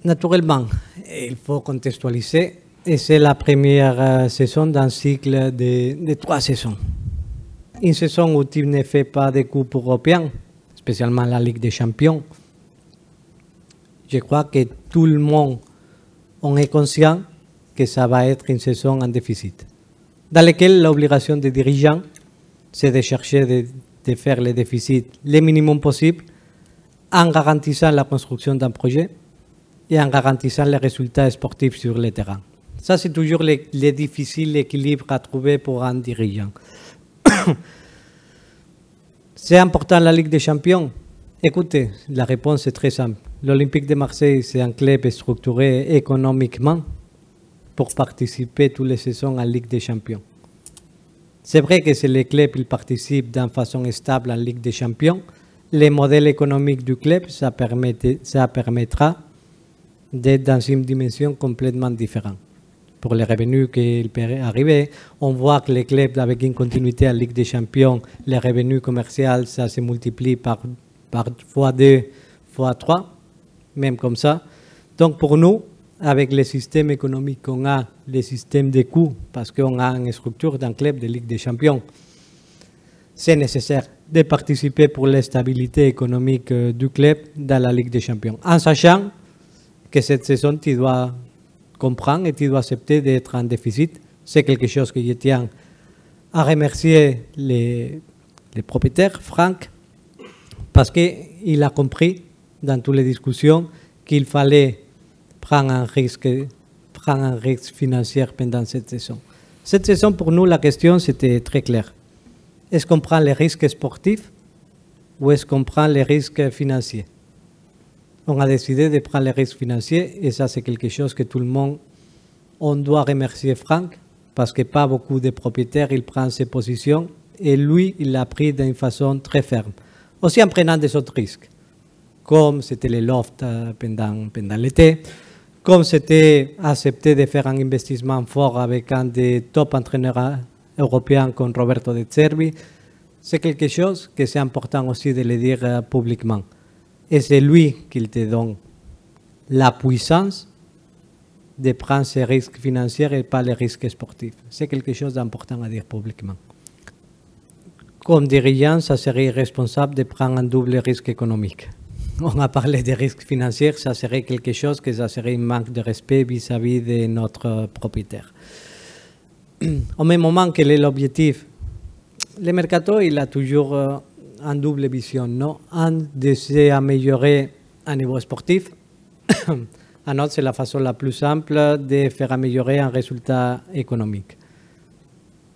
Naturellement, il faut contextualiser. Et c'est la première saison d'un cycle de 3 saisons. Une saison où tu ne fais pas de coupe européenne, spécialement la Ligue des Champions. Je crois que tout le monde en est conscient que ça va être une saison en déficit, dans laquelle l'obligation des dirigeants, c'est de chercher de faire le déficit le minimum possible en garantissant la construction d'un projet et en garantissant les résultats sportifs sur le terrain. Ça, c'est toujours le difficile équilibre à trouver pour un dirigeant. C'est important la Ligue des Champions. Écoutez, la réponse est très simple. L'Olympique de Marseille, c'est un club structuré économiquement pour participer toutes les saisons en Ligue des Champions. C'est vrai que si le club il participe d'une façon stable en Ligue des Champions, le modèle économique du club, ça permettra d'être dans une dimension complètement différente. Pour les revenus qui peuvent arriver, on voit que les clubs avec une continuité en Ligue des Champions, les revenus commerciaux, ça se multiplie par x2, x3, même comme ça. Donc pour nous, avec le système économique qu'on a, le système de coûts, parce qu'on a une structure d'un club de Ligue des Champions, c'est nécessaire de participer pour la stabilité économique du club dans la Ligue des Champions, en sachant que cette saison, tu dois comprendre et tu dois accepter d'être en déficit. C'est quelque chose que je tiens à remercier les propriétaires, Franck, parce qu'il a compris dans toutes les discussions qu'il fallait prendre un risque financier pendant cette saison. Cette saison, pour nous, la question, c'était très claire. Est-ce qu'on prend les risques sportifs ou est-ce qu'on prend les risques financiers? On a décidé de prendre les risques financiers et ça, c'est quelque chose que tout le monde, on doit remercier Franck parce que pas beaucoup de propriétaires, ils prennent ces positions et lui, il l'a pris d'une façon très ferme. Aussi en prenant des autres risques, comme c'était les lofts pendant l'été, comme c'était accepter de faire un investissement fort avec un des top entraîneurs européens comme Roberto De Zerbi. C'est quelque chose que c'est important aussi de le dire publiquement. Et c'est lui qui te donne la puissance de prendre ces risques financiers et pas les risques sportifs. C'est quelque chose d'important à dire publiquement. Comme dirigeant, ça serait irresponsable de prendre un double risque économique. On a parlé des risques financiers, ça serait quelque chose que ça serait un manque de respect vis-à-vis de notre propriétaire. Au même moment, quel est l'objectif? Le mercato, il a toujours une double vision, non? Un, de s'améliorer à niveau sportif. Un autre, c'est la façon la plus simple de faire améliorer un résultat économique.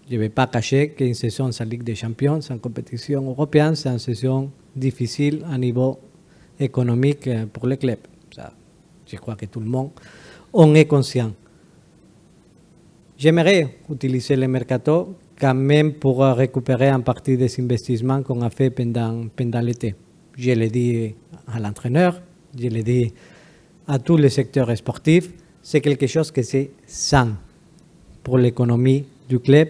Je ne vais pas cacher qu'une saison sans Ligue des Champions, sans compétition européenne, c'est une saison difficile à niveau économique pour les clubs. Ça, je crois que tout le monde en est conscient. J'aimerais utiliser le mercato quand même pour récupérer en partie des investissements qu'on a fait pendant l'été. Je l'ai dit à l'entraîneur, je l'ai dit à tous les secteurs sportifs, c'est quelque chose que c'est sain pour l'économie du club,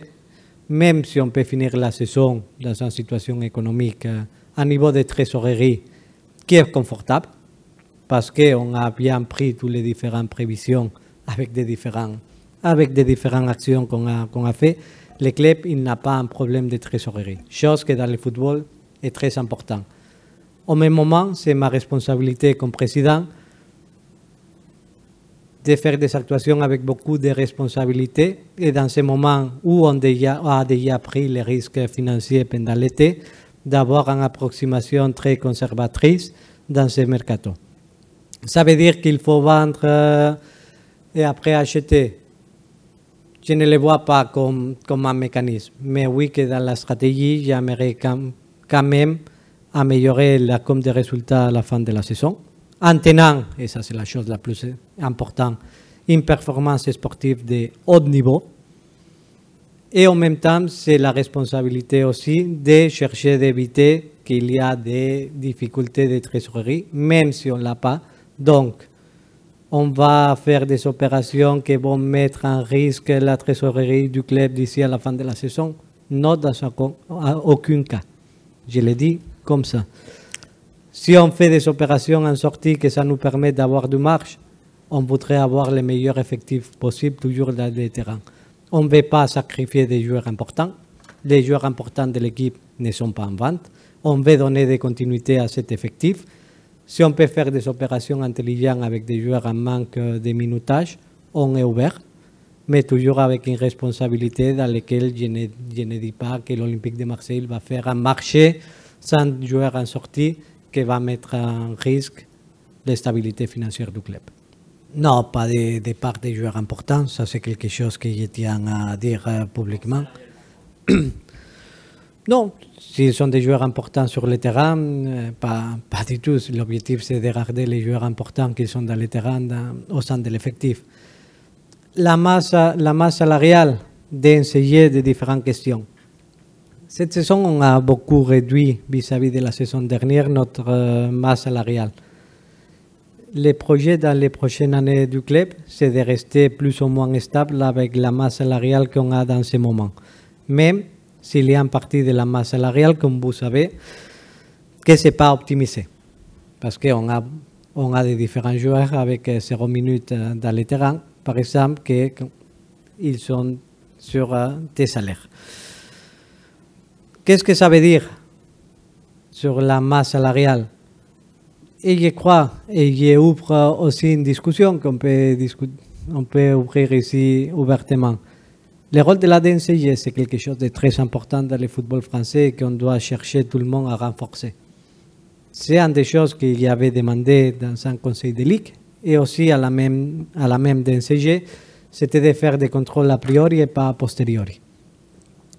même si on peut finir la saison dans une situation économique à niveau de trésorerie qui est confortable, parce qu'on a bien pris toutes les différentes prévisions avec des différentes actions qu'on a fait. Le club, il n'a pas un problème de trésorerie, chose que dans le football est très important. Au même moment, c'est ma responsabilité comme président de faire des actuations avec beaucoup de responsabilités et dans ce moment où on a déjà pris les risques financiers pendant l'été, d'avoir une approximation très conservatrice dans ce mercato. Ça veut dire qu'il faut vendre et après acheter. Je ne le vois pas comme un mécanisme, mais oui que dans la stratégie, j'aimerais quand même améliorer la com des résultats à la fin de la saison, en tenant, et ça c'est la chose la plus importante, une performance sportive de haut niveau. Et en même temps, c'est la responsabilité aussi de chercher d'éviter qu'il y a des difficultés de trésorerie, même si on ne l'a pas. Donc, on va faire des opérations qui vont mettre en risque la trésorerie du club d'ici à la fin de la saison. Non, dans aucun cas. Je l'ai dit comme ça. Si on fait des opérations en sortie que ça nous permet d'avoir du marge, on voudrait avoir les meilleurs effectifs possibles toujours dans les terrains. On ne veut pas sacrifier des joueurs importants. Les joueurs importants de l'équipe ne sont pas en vente. On veut donner des continuités à cet effectif. Si on peut faire des opérations intelligentes avec des joueurs en manque de minutage, on est ouvert, mais toujours avec une responsabilité dans laquelle je ne dis pas que l'Olympique de Marseille va faire un marché sans joueurs en sortie qui va mettre en risque la stabilité financière du club. Non, pas de part des joueurs importants, ça c'est quelque chose que je tiens à dire publiquement. Non, s'ils sont des joueurs importants sur le terrain, pas du tout. L'objectif c'est de garder les joueurs importants qui sont dans le terrain au sein de l'effectif. La masse salariale d'un sujet de différentes questions. Cette saison, on a beaucoup réduit vis-à-vis de la saison dernière notre masse salariale. Le projet dans les prochaines années du club, c'est de rester plus ou moins stable avec la masse salariale qu'on a dans ce moment. Même s'il y a une partie de la masse salariale, comme vous savez, que ce n'est pas optimisé. Parce qu'on a des différents joueurs avec 0 minutes dans le terrain, par exemple, qu'ils sont sur des salaires. Qu'est-ce que ça veut dire sur la masse salariale? Et je crois, et j'ouvre aussi une discussion qu'on peut ouvrir ici ouvertement. Le rôle de la DNCG, c'est quelque chose de très important dans le football français et qu'on doit chercher tout le monde à renforcer. C'est une des choses qu'il y avait demandé dans un conseil de ligue et aussi à la même DNCG, c'était de faire des contrôles a priori et pas a posteriori.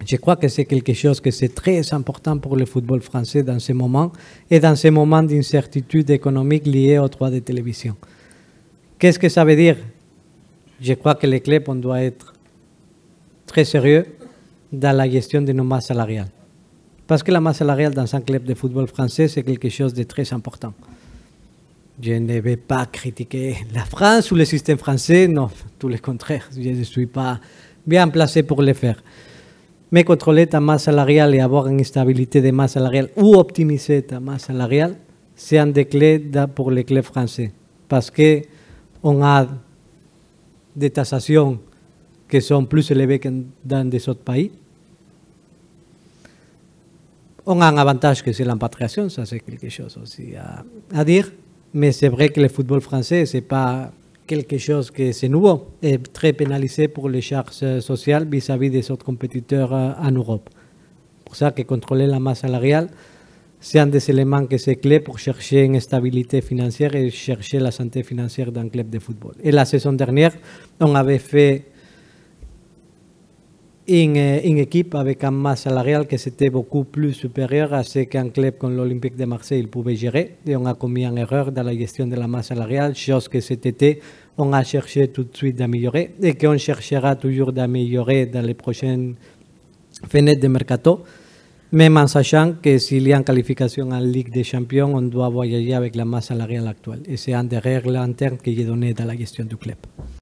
Je crois que c'est quelque chose que c'est très important pour le football français dans ce moment et dans ces moments d'incertitude économique liés aux droits de télévision. Qu'est-ce que ça veut dire? Je crois que les clubs, on doit être très sérieux dans la gestion de nos masses salariales. Parce que la masse salariale dans un club de football français, c'est quelque chose de très important. Je ne vais pas critiquer la France ou le système français, non, tout le contraire, je ne suis pas bien placé pour le faire. Mais contrôler ta masse salariale et avoir une stabilité de masse salariale ou optimiser ta masse salariale, c'est un des clés pour les clubs français. Parce qu'on a des taxations qui sont plus élevées que dans des autres pays. On a un avantage que c'est l'impatriation, ça c'est quelque chose aussi à dire. Mais c'est vrai que le football français, ce n'est pas quelque chose que c'est nouveau et très pénalisé pour les charges sociales vis-à-vis des autres compétiteurs en Europe. C'est pour ça que contrôler la masse salariale, c'est un des éléments que c'est clé pour chercher une stabilité financière et chercher la santé financière d'un club de football. Et la saison dernière, on avait fait une équipe avec une masse salariale qui était beaucoup plus supérieure à ce qu'un club comme l'Olympique de Marseille pouvait gérer. Et on a commis une erreur dans la gestion de la masse salariale, chose que cet été, on a cherché tout de suite d'améliorer et qu'on cherchera toujours d'améliorer dans les prochaines fenêtres de mercato, même en sachant que s'il y a une qualification en Ligue des Champions, on doit voyager avec la masse salariale actuelle. Et c'est un des règles internes que j'ai donné dans la gestion du club.